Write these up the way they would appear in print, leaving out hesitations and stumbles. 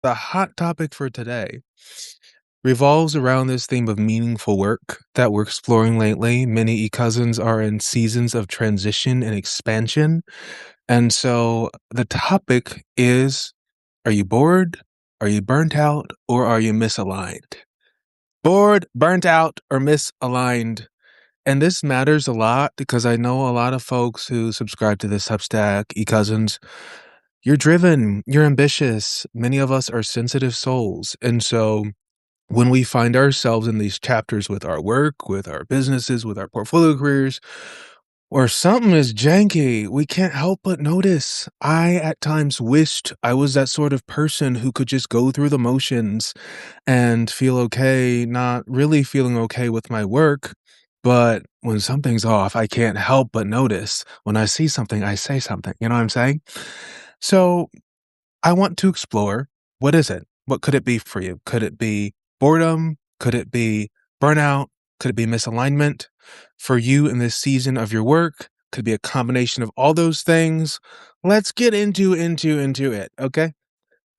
The hot topic for today revolves around this theme of meaningful work that we're exploring lately. Many e-cousins are in seasons of transition and expansion. And so the topic is, are you bored? Are you burnt out? Or are you misaligned? Bored, burnt out, or misaligned? And this matters a lot because I know a lot of folks who subscribe to this Substack, e-cousins. You're driven, you're ambitious. Many of us are sensitive souls. And so when we find ourselves in these chapters with our work, with our businesses, with our portfolio careers, or something is janky, we can't help but notice. I at times wished I was that sort of person who could just go through the motions and feel okay, not really feeling okay with my work. But when something's off, I can't help but notice. When I see something, I say something. You know what I'm saying? So I want to explore, what is it? What could it be for you? Could it be boredom? Could it be burnout? Could it be misalignment for you in this season of your work? Could it be a combination of all those things? Let's get into it, okay?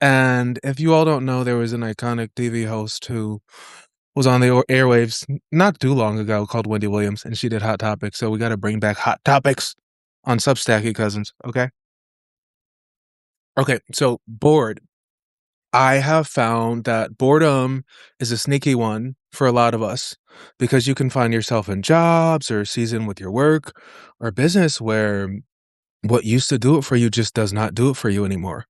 And if you all don't know, there was an iconic TV host who was on the airwaves not too long ago called Wendy Williams, and she did Hot Topics. So we got to bring back Hot Topics on Substack, you cousins, okay? Okay, so bored. I have found that boredom is a sneaky one for a lot of us because you can find yourself in jobs or season with your work or business where what used to do it for you just does not do it for you anymore.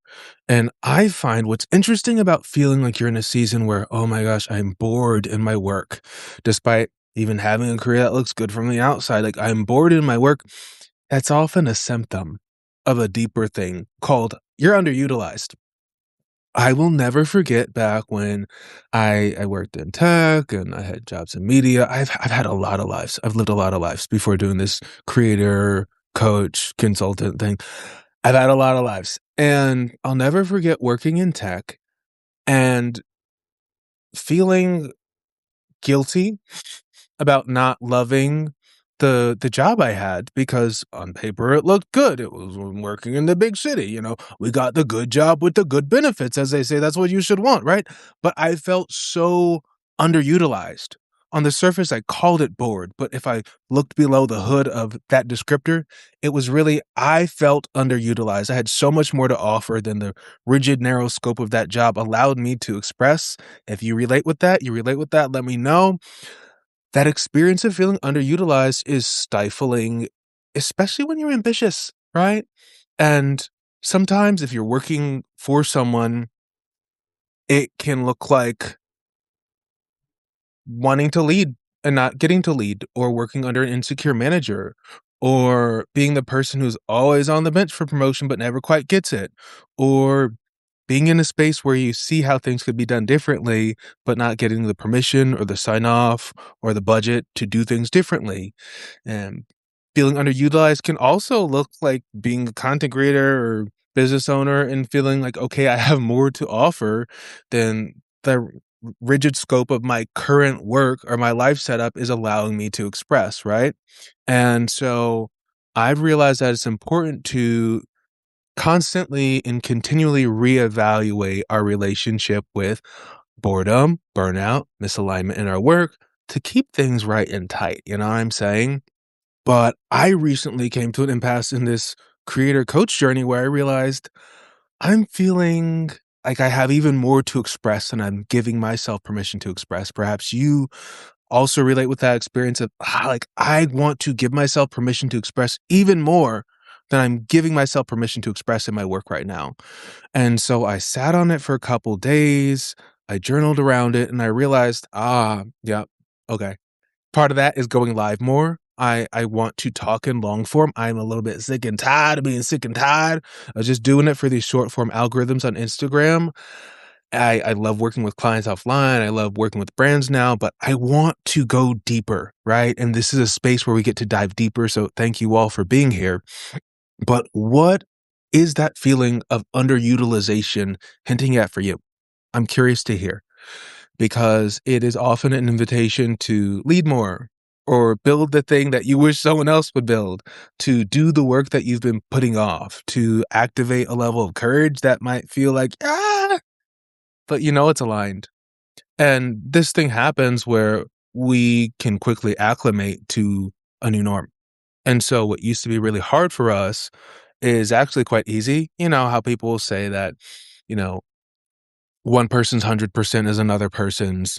And I find what's interesting about feeling like you're in a season where, oh my gosh, I'm bored in my work, despite even having a career that looks good from the outside. Like I'm bored in my work. That's often a symptom of a deeper thing called you're underutilized. I will never forget back when I worked in tech and I had jobs in media. I've had a lot of lives. I've lived a lot of lives before doing this creator, coach, consultant thing. I've had a lot of lives. And I'll never forget working in tech and feeling guilty about not loving the job I had because on paper it looked good. It was working in the big city, We got the good job with the good benefits, as they say. That's what you should want, right? But I felt so underutilized. On the surface, I called it bored, but if I looked below the hood of that descriptor, it was really I felt underutilized. I had so much more to offer than the rigid, narrow scope of that job allowed me to express. If you relate with that, let me know. That experience of feeling underutilized is stifling, especially when you're ambitious, right? And sometimes if you're working for someone, it can look like wanting to lead and not getting to lead, or working under an insecure manager, or being the person who's always on the bench for promotion but never quite gets it, or being in a space where you see how things could be done differently, but not getting the permission or the sign off or the budget to do things differently. And feeling underutilized can also look like being a content creator or business owner and feeling like, okay, I have more to offer than the rigid scope of my current work or my life setup is allowing me to express, right? And so I've realized that it's important to constantly and continually reevaluate our relationship with boredom, burnout, misalignment in our work to keep things right and tight. You know what I'm saying? But I recently came to an impasse in this creator coach journey where I realized I'm feeling like I have even more to express than I'm giving myself permission to express. Perhaps you also relate with that experience of like I want to give myself permission to express even more than I'm giving myself permission to express in my work right now. And so I sat on it for a couple days. I journaled around it and I realized, yeah, okay. Part of that is going live more. I want to talk in long form. I'm a little bit sick and tired of being sick and tired of just doing it for these short form algorithms on Instagram. I love working with clients offline. I love working with brands now, but I want to go deeper, right? And this is a space where we get to dive deeper. So thank you all for being here. But what is that feeling of underutilization hinting at for you? I'm curious to hear because it is often an invitation to lead more or build the thing that you wish someone else would build, to do the work that you've been putting off, to activate a level of courage that might feel like, but you know it's aligned. And this thing happens where we can quickly acclimate to a new norm. And so what used to be really hard for us is actually quite easy. You know how people will say that, you know, one person's 100% is another person's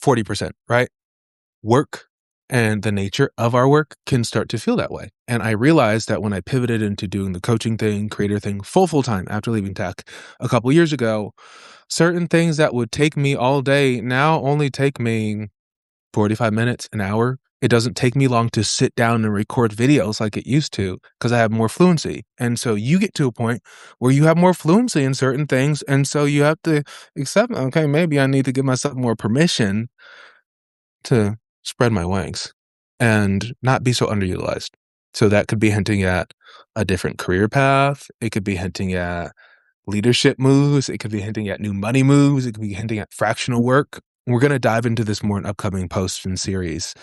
40%, right? Work and the nature of our work can start to feel that way. And I realized that when I pivoted into doing the coaching thing, creator thing, full time after leaving tech a couple years ago, certain things that would take me all day now only take me 45 minutes, an hour. It doesn't take me long to sit down and record videos like it used to because I have more fluency. And so you get to a point where you have more fluency in certain things. And so you have to accept, okay, maybe I need to give myself more permission to spread my wings and not be so underutilized. So that could be hinting at a different career path. It could be hinting at leadership moves. It could be hinting at new money moves. It could be hinting at fractional work. We're going to dive into this more in upcoming posts and series.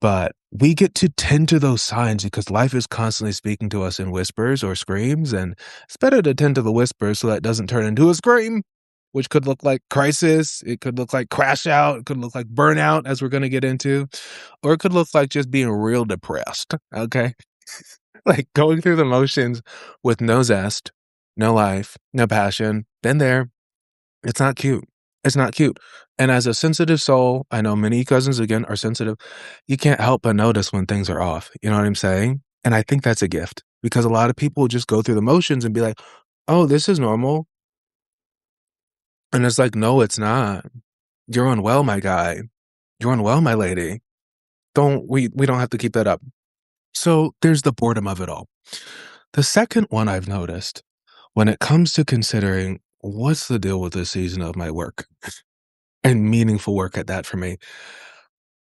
But we get to tend to those signs because life is constantly speaking to us in whispers or screams. And it's better to tend to the whispers so that it doesn't turn into a scream, which could look like crisis. It could look like crash out. It could look like burnout, as we're going to get into. Or it could look like just being real depressed. Okay. Like going through the motions with no zest, no life, no passion. Been there. It's not cute. It's not cute. And as a sensitive soul, I know many cousins again are sensitive. You can't help but notice when things are off. You know what I'm saying? And I think that's a gift because a lot of people just go through the motions and be like, oh, this is normal. And it's like, no, it's not. You're unwell, my guy. You're unwell, my lady. We don't have to keep that up. So there's the boredom of it all. The second one I've noticed when it comes to considering what's the deal with this season of my work and meaningful work at that for me.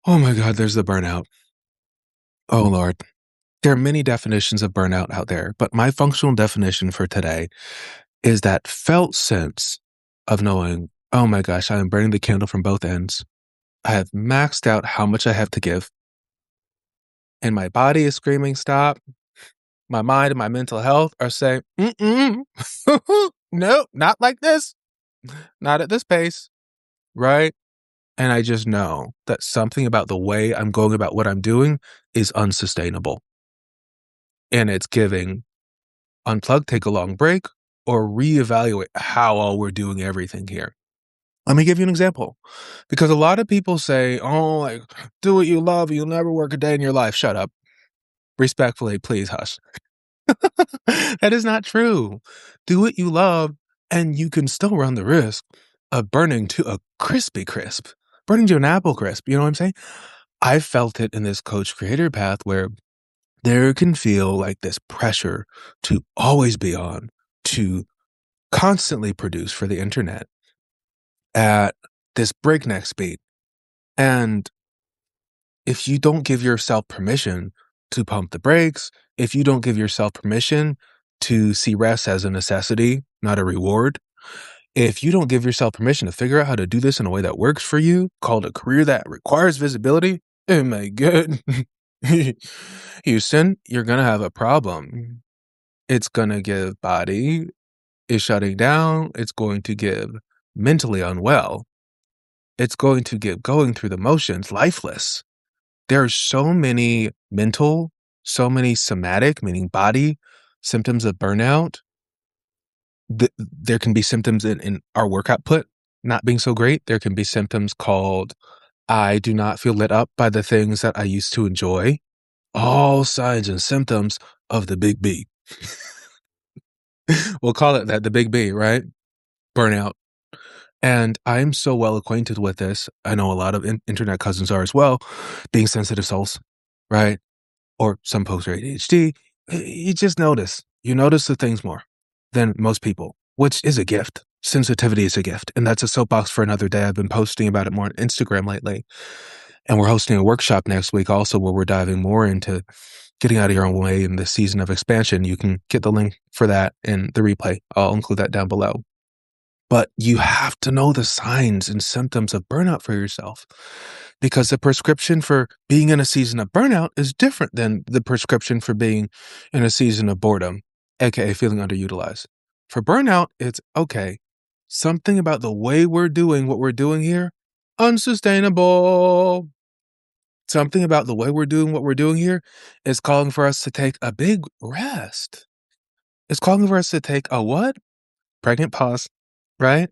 Oh my God, there's the burnout. Oh Lord. There are many definitions of burnout out there, but my functional definition for today is that felt sense of knowing, oh my gosh, I am burning the candle from both ends. I have maxed out how much I have to give, and my body is screaming, stop. My mind and my mental health are saying, mm-mm, no, not like this, not at this pace, right? And I just know that something about the way I'm going about what I'm doing is unsustainable. And it's giving unplug, take a long break, or reevaluate how all we're doing everything here. Let me give you an example. Because a lot of people say, oh, like, do what you love, you'll never work a day in your life. Shut up. Respectfully, please hush. That is not true. Do what you love, and you can still run the risk of burning to a crispy crisp, burning to an apple crisp. You know what I'm saying? I felt it in this coach creator path where there can feel like this pressure to always be on, to constantly produce for the internet at this breakneck speed. And if you don't give yourself permission to pump the brakes, if you don't give yourself permission to see rest as a necessity, not a reward, if you don't give yourself permission to figure out how to do this in a way that works for you, called a career that requires visibility, oh my God, Houston, you're going to have a problem. It's going to give body is shutting down. It's going to give mentally unwell. It's going to get going through the motions, lifeless. There are so many mental, so many somatic, meaning body symptoms of burnout. There can be symptoms in our work output not being so great. There can be symptoms called, I do not feel lit up by the things that I used to enjoy. All signs and symptoms of the big B. We'll call it that, the big B, right? Burnout. And I'm so well acquainted with this. I know a lot of internet cousins are as well, being sensitive souls, right? Or some folks are ADHD. You just notice. You notice the things more than most people, which is a gift. Sensitivity is a gift. And that's a soapbox for another day. I've been posting about it more on Instagram lately. And we're hosting a workshop next week also where we're diving more into getting out of your own way in the season of expansion. You can get the link for that in the replay. I'll include that down below. But you have to know the signs and symptoms of burnout for yourself because the prescription for being in a season of burnout is different than the prescription for being in a season of boredom, aka feeling underutilized. For burnout, it's okay. Something about the way we're doing what we're doing here, unsustainable. Something about the way we're doing what we're doing here is calling for us to take a big rest. It's calling for us to take a what? Pregnant pause, right?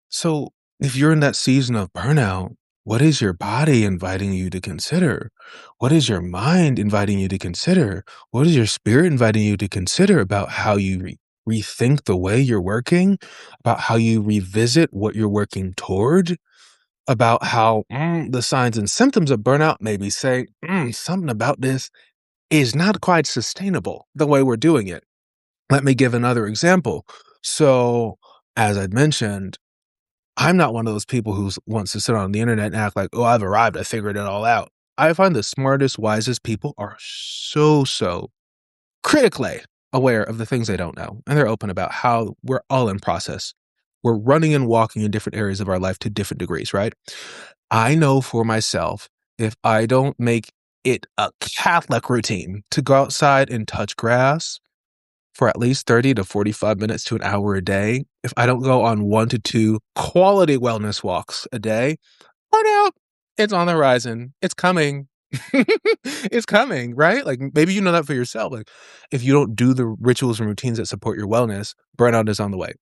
So, if you're in that season of burnout, what is your body inviting you to consider? What is your mind inviting you to consider? What is your spirit inviting you to consider about how you rethink the way you're working, about how you revisit what you're working toward, about how the signs and symptoms of burnout maybe say something about this is not quite sustainable the way we're doing it. Let me give another example. So, as I'd mentioned, I'm not one of those people who wants to sit on the internet and act like, "Oh, I've arrived. I figured it all out." I find the smartest, wisest people are so critically aware of the things they don't know, and they're open about how we're all in process. We're running and walking in different areas of our life to different degrees, right? I know for myself, if I don't make it a Catholic routine to go outside and touch grass for at least 30 to 45 minutes to an hour a day, if I don't go on 1 to 2 quality wellness walks a day, burnout, it's on the horizon. It's coming. It's coming, right? Like, maybe you know that for yourself. Like, if you don't do the rituals and routines that support your wellness, burnout is on the way.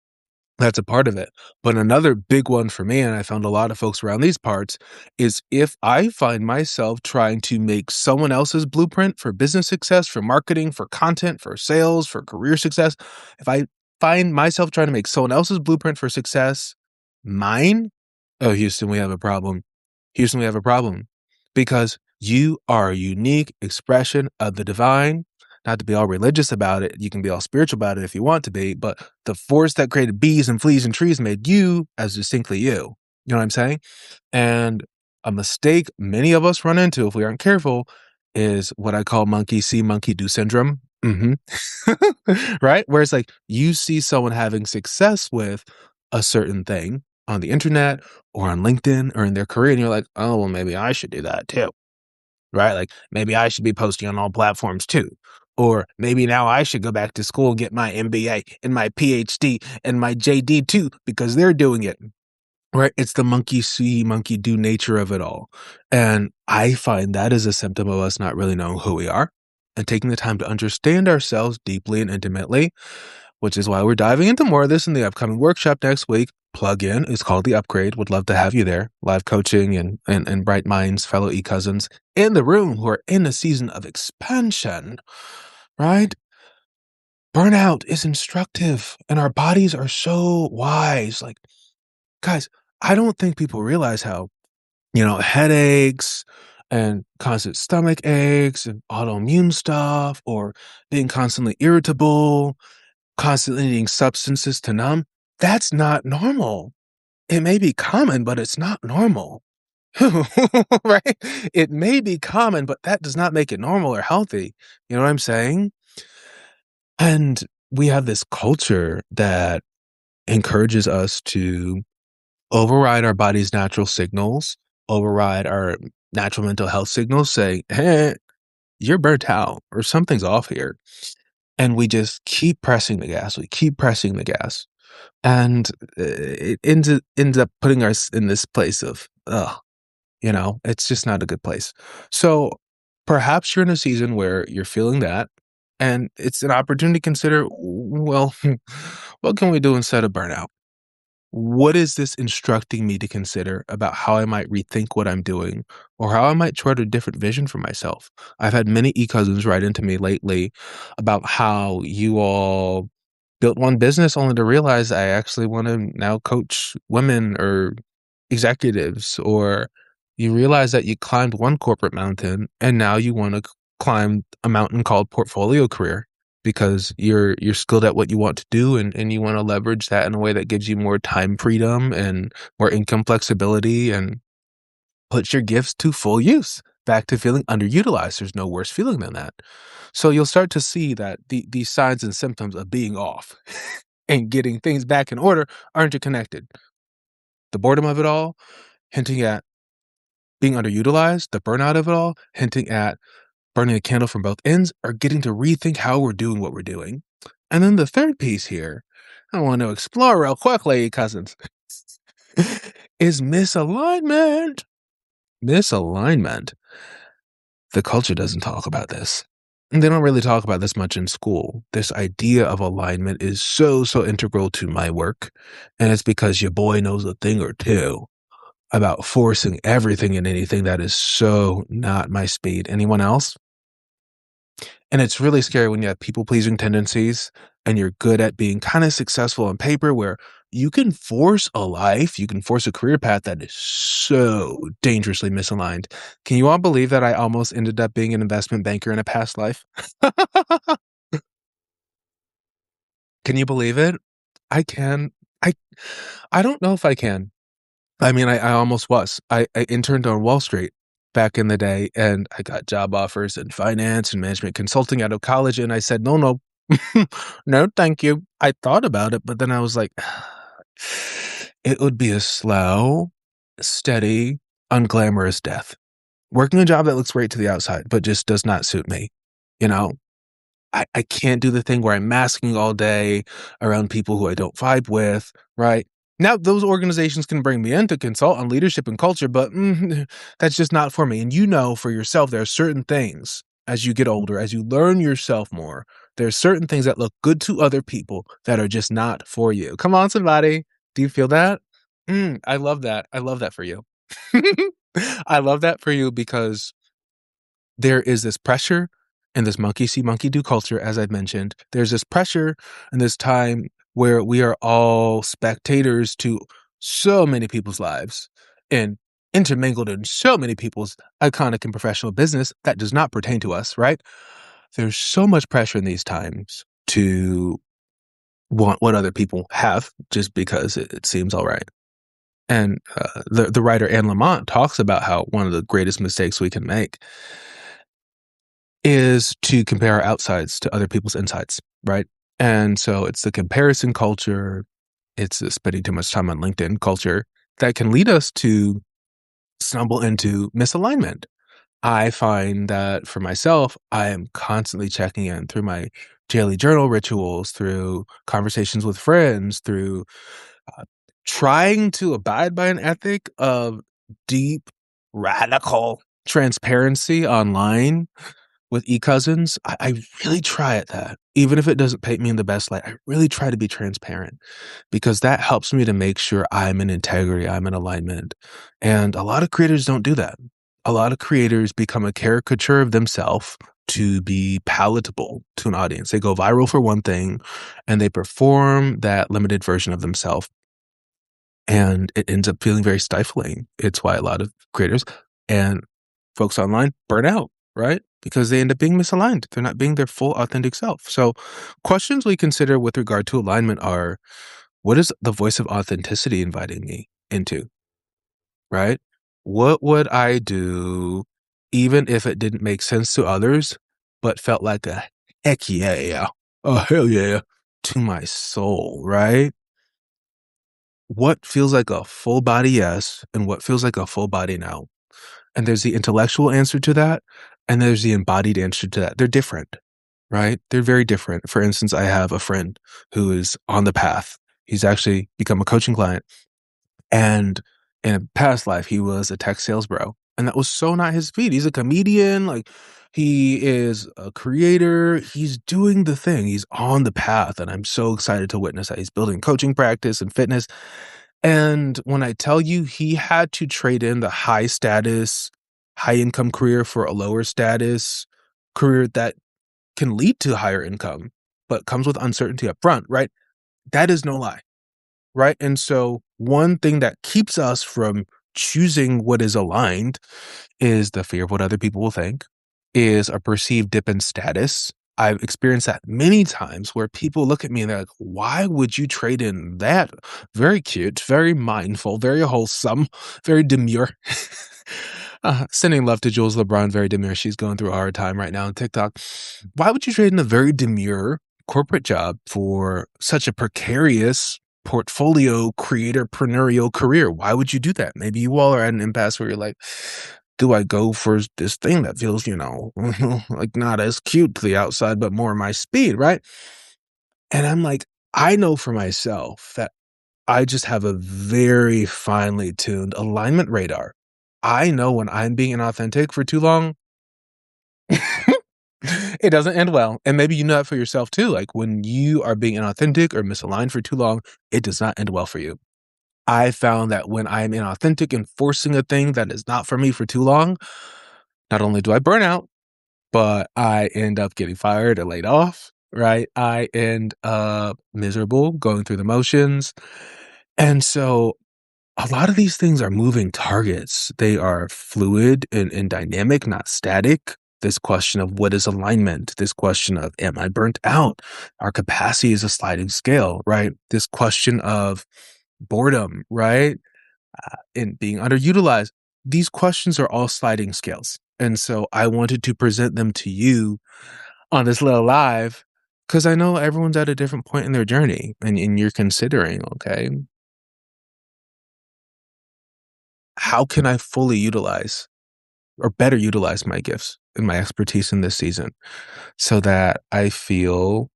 That's a part of it. But another big one for me, and I found a lot of folks around these parts, is if I find myself trying to make someone else's blueprint for business success, for marketing, for content, for sales, for career success, if I find myself trying to make someone else's blueprint for success mine, oh, Houston, we have a problem. Houston, we have a problem because you are a unique expression of the divine. Not to be all religious about it. You can be all spiritual about it if you want to be, but the force that created bees and fleas and trees made you as distinctly you. You know what I'm saying? And a mistake many of us run into if we aren't careful is what I call monkey see, monkey do syndrome. Right? Where it's like you see someone having success with a certain thing on the internet or on LinkedIn or in their career, and you're like, oh, well, maybe I should do that too. Right? Like maybe I should be posting on all platforms too. Or maybe now I should go back to school and get my MBA and my PhD and my JD too, because they're doing it. Right? It's the monkey see, monkey do nature of it all. And I find that is a symptom of us not really knowing who we are and taking the time to understand ourselves deeply and intimately, which is why we're diving into more of this in the upcoming workshop next week. Plug in. It's called The Upgrade. Would love to have you there. Live coaching and bright minds, fellow e-cousins in the room who are in a season of expansion, right? Burnout is instructive and our bodies are so wise. Like, guys, I don't think people realize how, headaches and constant stomach aches and autoimmune stuff or being constantly irritable, constantly needing substances to numb, that's not normal. It may be common, but it's not normal. Right? It may be common, but that does not make it normal or healthy. You know what I'm saying? And we have this culture that encourages us to override our body's natural signals, override our natural mental health signals, saying, hey, you're burnt out or something's off here. And we just keep pressing the gas. We keep pressing the gas. And it ends up putting us in this place of, it's just not a good place. So perhaps you're in a season where you're feeling that, and it's an opportunity to consider, well, what can we do instead of burnout? What is this instructing me to consider about how I might rethink what I'm doing or how I might chart a different vision for myself? I've had many e-cousins write into me lately about how you all built one business only to realize I actually want to now coach women or executives, or you realize that you climbed one corporate mountain and now you want to climb a mountain called portfolio career because you're skilled at what you want to do, and you want to leverage that in a way that gives you more time freedom and more income flexibility and puts your gifts to full use. Back to feeling underutilized. There's no worse feeling than that. So you'll start to see that these signs and symptoms of being off and getting things back in order are interconnected. The boredom of it all, hinting at being underutilized, the burnout of it all, hinting at burning a candle from both ends, or getting to rethink how we're doing what we're doing. And then the third piece here, I want to explore real quickly, cousins, is misalignment. Misalignment. The culture doesn't talk about this. And they don't really talk about this much in school. This idea of alignment is so integral to my work. And it's because your boy knows a thing or two about forcing everything and anything that is so not my speed. Anyone else? And it's really scary when you have people pleasing tendencies and you're good at being kind of successful on paper, where you can force a life, you can force a career path that is so dangerously misaligned. Can you all believe that I almost ended up being an investment banker in a past life? Can you believe it? I can. I I don't know if I can. I mean, I almost was. I interned on Wall Street back in the day, and I got job offers in finance and management consulting out of college, and I said, "No, no. No, thank you." I thought about it, but then I was like, it would be a slow, steady, unglamorous death. Working a job that looks great to the outside, but just does not suit me, you know? I can't do the thing where I'm masking all day around people who I don't vibe with, right? Now, those organizations can bring me in to consult on leadership and culture, but that's just not for me. And you know for yourself, there are certain things as you get older, as you learn yourself more, there are certain things that look good to other people that are just not for you. Come on, somebody. Do you feel that? I love that. I love that for you. I love that for you because there is this pressure in this monkey see, monkey do culture, as I've mentioned. There's this pressure in this time where we are all spectators to so many people's lives and intermingled in so many people's iconic and professional business that does not pertain to us, right? There's so much pressure in these times to want what other people have just because it seems all right. And the writer Anne Lamott talks about how one of the greatest mistakes we can make is to compare our outsides to other people's insides, right? And so it's the comparison culture, it's the spending too much time on LinkedIn culture that can lead us to stumble into misalignment. I find that for myself, I am constantly checking in through my daily journal rituals, through conversations with friends, through uh, trying to abide by an ethic of deep, radical transparency online with e-cousins. I really try at that. Even if it doesn't paint me in the best light, I really try to be transparent because that helps me to make sure I'm in integrity, I'm in alignment. And a lot of creators don't do that. A lot of creators become a caricature of themselves to be palatable to an audience. They go viral for one thing and they perform that limited version of themselves, and it ends up feeling very stifling. It's why a lot of creators and folks online burn out, right? Because they end up being misaligned. They're not being their full authentic self. So, questions we consider with regard to alignment are: what is the voice of authenticity inviting me into, right? What would I do even if it didn't make sense to others, but felt like a heck yeah, oh hell yeah to my soul, right? What feels like a full body yes and what feels like a full body no? And there's the intellectual answer to that, and there's the embodied answer to that. They're different, right? They're very different. For instance, I have a friend who is on the path. He's actually become a coaching client, and in a past life, he was a tech sales bro, and that was so not his speed. He's a comedian, like, he is a creator. He's doing the thing. He's on the path, and I'm so excited to witness that. He's building coaching practice and fitness, and when I tell you he had to trade in the high status, high income career for a lower status career that can lead to higher income, but comes with uncertainty up front, right? That is no lie, right? And so one thing that keeps us from choosing what is aligned is the fear of what other people will think, is a perceived dip in status. I've experienced that many times where people look at me and they're like, why would you trade in that? Very cute, very mindful, very wholesome, very demure. Sending love to Jules LeBron, very demure. She's going through a hard time right now on TikTok. Why would you trade in a very demure corporate job for such a precarious portfolio creatorpreneurial career? Why would you do that? Maybe you all are at an impasse where you're like, do I go for this thing that feels, like not as cute to the outside, but more my speed, right? And I'm like, I know for myself that I just have a very finely tuned alignment radar. I know when I'm being inauthentic for too long, it doesn't end well. And maybe you know that for yourself too. Like when you are being inauthentic or misaligned for too long, it does not end well for you. I found that when I'm inauthentic and forcing a thing that is not for me for too long, not only do I burn out, but I end up getting fired or laid off, right? I end up miserable, going through the motions. And so a lot of these things are moving targets. They are fluid and dynamic, not static. This question of what is alignment? This question of am I burnt out? Our capacity is a sliding scale, right? This question of boredom, right? And being underutilized. These questions are all sliding scales. And so I wanted to present them to you on this little live because I know everyone's at a different point in their journey and you're considering, okay, how can I fully utilize or better utilize my gifts and my expertise in this season so that I feel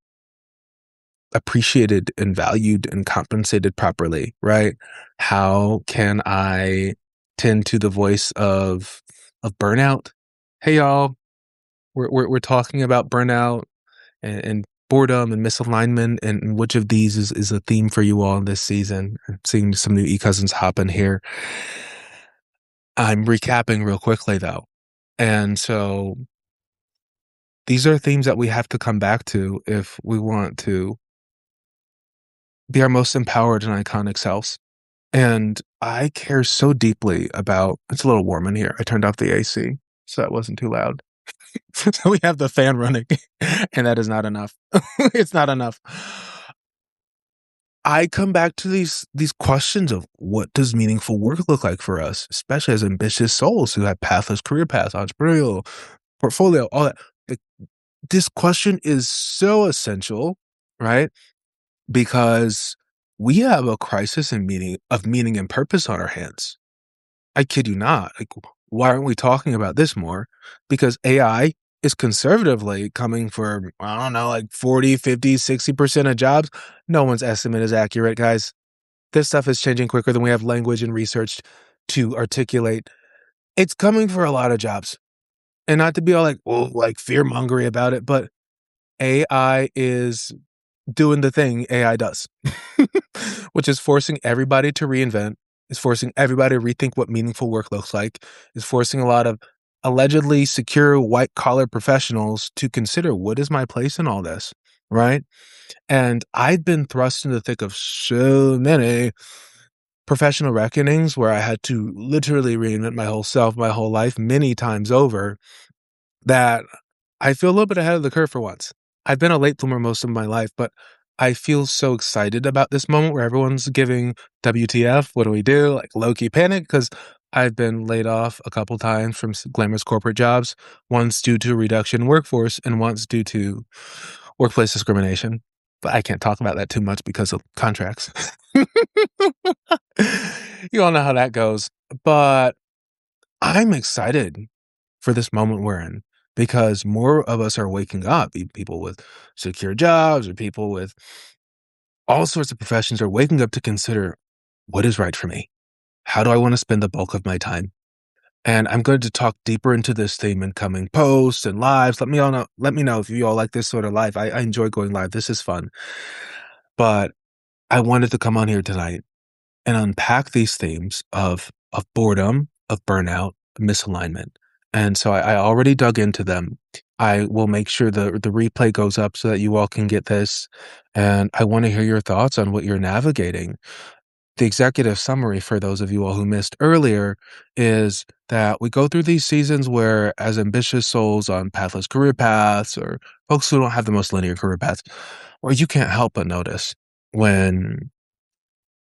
appreciated and valued and compensated properly, right? How can I tend to the voice of burnout? Hey y'all, we're talking about burnout and boredom and misalignment and which of these is a theme for you all in this season. I'm seeing some new e-cousins hop in here. I'm recapping real quickly though. And so these are themes that we have to come back to if we want to be our most empowered and iconic selves. And I care so deeply about it's a little warm in here. I turned off the AC so it wasn't too loud. So we have the fan running, and that is not enough. It's not enough. I come back to these questions of what does meaningful work look like for us, especially as ambitious souls who have pathless career paths, entrepreneurial portfolio, all that. Like, this question is so essential, right? Because we have a crisis in meaning and purpose on our hands. I kid you not. Like, why aren't we talking about this more? Because AI is conservatively coming for, I don't know, like 40, 50, 60% of jobs. No one's estimate is accurate, guys. This stuff is changing quicker than we have language and research to articulate. It's coming for a lot of jobs. And not to be all like, oh, like fear mongery about it, but AI is doing the thing AI does, which is forcing everybody to reinvent, is forcing everybody to rethink what meaningful work looks like, is forcing a lot of allegedly secure white collar professionals to consider what is my place in all this, right? And I've been thrust into the thick of so many professional reckonings where I had to literally reinvent my whole self, my whole life many times over that I feel a little bit ahead of the curve for once. I've been a late bloomer most of my life, but I feel so excited about this moment where everyone's giving WTF, what do we do? Like low-key panic because I've been laid off a couple times from glamorous corporate jobs, once due to reduction in workforce and once due to workplace discrimination. But I can't talk about that too much because of contracts. You all know how that goes. But I'm excited for this moment we're in because more of us are waking up. People with secure jobs or people with all sorts of professions are waking up to consider what is right for me. How do I want to spend the bulk of my time? And I'm going to talk deeper into this theme in coming posts and lives. Let me know if you all like this sort of live. I enjoy going live. This is fun. But I wanted to come on here tonight and unpack these themes of boredom, of burnout, misalignment. And so I already dug into them. I will make sure the replay goes up so that you all can get this. And I want to hear your thoughts on what you're navigating. The executive summary for those of you all who missed earlier is that we go through these seasons where, as ambitious souls on pathless career paths or folks who don't have the most linear career paths, where you can't help but notice when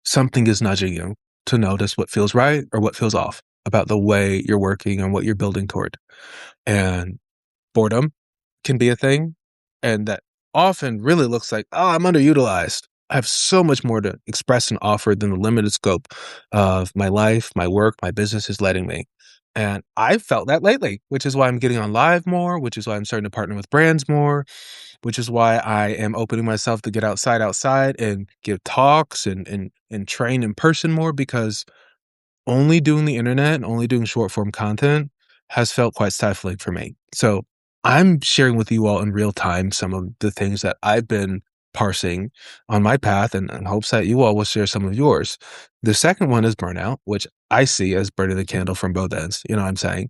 something is nudging you to notice what feels right or what feels off about the way you're working and what you're building toward. And boredom can be a thing. And that often really looks like, oh, I'm underutilized. I have so much more to express and offer than the limited scope of my life, my work, my business is letting me. And I felt that lately, which is why I'm getting on live more, which is why I'm starting to partner with brands more, which is why I am opening myself to get outside and give talks and train in person more because only doing the internet and only doing short form content has felt quite stifling for me. So I'm sharing with you all in real time some of the things that I've been parsing on my path and in hopes that you all will share some of yours. The second one is burnout, which I see as burning the candle from both ends. You know what I'm saying?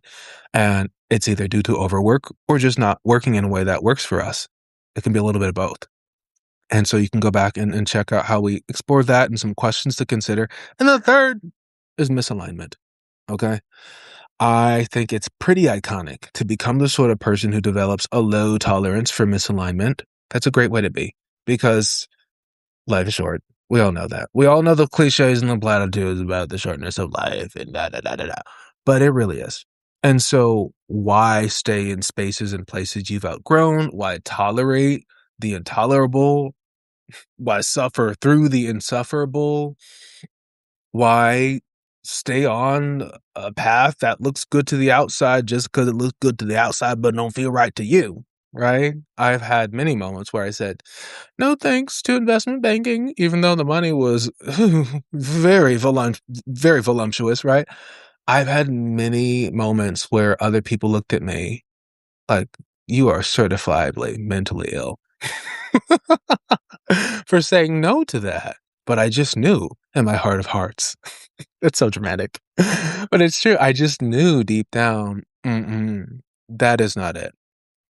And it's either due to overwork or just not working in a way that works for us. It can be a little bit of both. And so you can go back and check out how we explore that and some questions to consider. And the third is misalignment. Okay. I think it's pretty iconic to become the sort of person who develops a low tolerance for misalignment. That's a great way to be because life is short. We all know that. We all know the cliches and the platitudes about the shortness of life and da da da da da. But it really is. And so, why stay in spaces and places you've outgrown? Why tolerate the intolerable? Why suffer through the insufferable? Why stay on a path that looks good to the outside just because it looks good to the outside but don't feel right to you, right? I've had many moments where I said, "No thanks to investment banking," even though the money was very voluptuous, right? I've had many moments where other people looked at me like, "You are certifiably mentally ill." For saying no to that, but I just knew in my heart of hearts. It's so dramatic, but it's true. I just knew deep down, that is not it,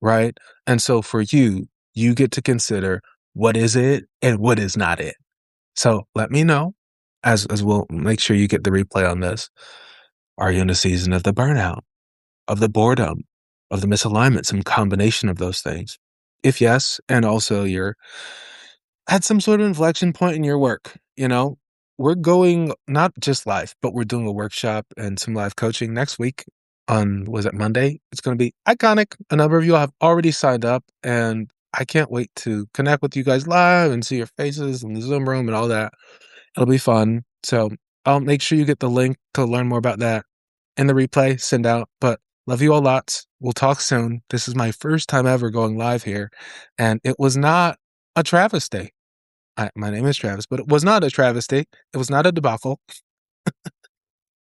right? And so for you, you get to consider what is it and what is not it. So let me know as we'll make sure you get the replay on this. Are you in a season of the burnout, of the boredom, of the misalignment, some combination of those things? If yes, and also you're at some sort of inflection point in your work, we're going not just live, but we're doing a workshop and some live coaching next week on, was it Monday? It's going to be iconic. A number of you have already signed up, and I can't wait to connect with you guys live and see your faces in the Zoom room and all that. It'll be fun. So I'll make sure you get the link to learn more about that in the replay, send out. But love you all lots. We'll talk soon. This is my first time ever going live here, and it was not a travesty. My name is Travis, but it was not a travesty. It was not a debacle.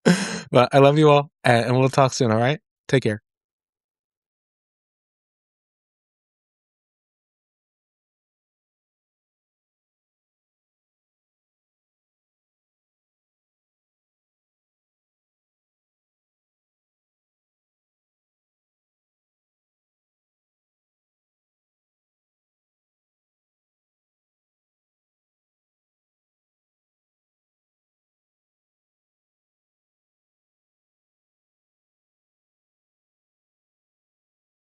But I love you all, and we'll talk soon, all right? Take care.